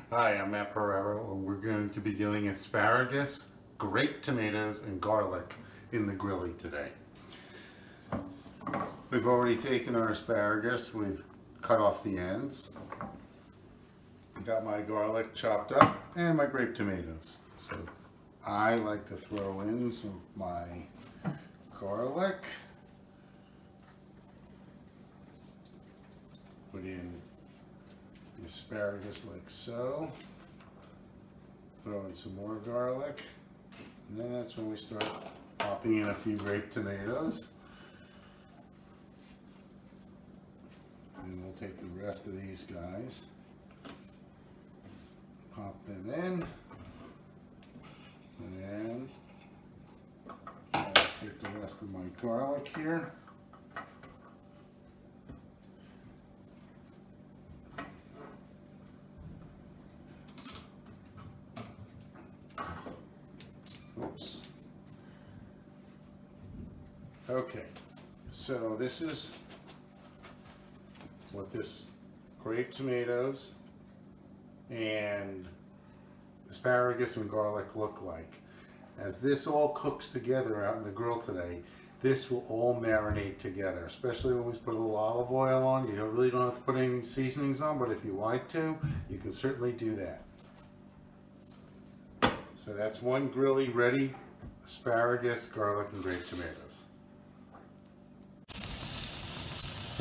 Hi, I'm Matt Pereiro, and we're going to be doing asparagus, grape tomatoes, and garlic in the Grillie today. We've already taken our asparagus, we've cut off the ends. Got my garlic chopped up and my grape tomatoes. So I like to throw in some of my garlic. Put in the asparagus like so. Throw in some more garlic. And then that's when we start popping in a few grape tomatoes. And we'll take the rest of these guys. Pop them in. And then I'll take the rest of my garlic here. Oops. Okay, so this is what this grape tomatoes and asparagus and garlic look like. As this all cooks together out in the grill today, this will all marinate together, especially when we put a little olive oil on. You really don't have to put any seasonings on, but if you like to, you can certainly do that. So that's one Grillie ready: asparagus, garlic, and grape tomatoes.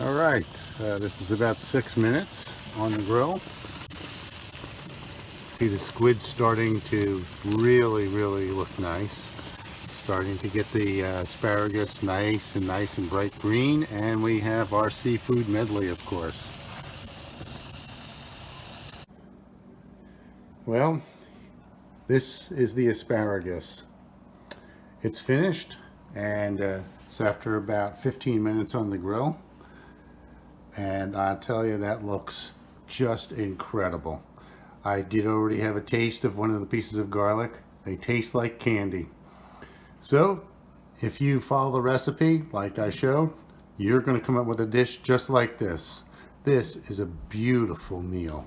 All right, this is about 6 minutes on the grill. See the squid starting to really look nice. Starting to get the asparagus nice and bright green, and we have our seafood medley, of course. Well, this is the asparagus. It's finished, and it's after about 15 minutes on the grill. And I tell you, that looks just incredible. I did already have a taste of one of the pieces of garlic. They taste like candy. So if you follow the recipe like I showed, you're going to come up with a dish just like this. This is a beautiful meal.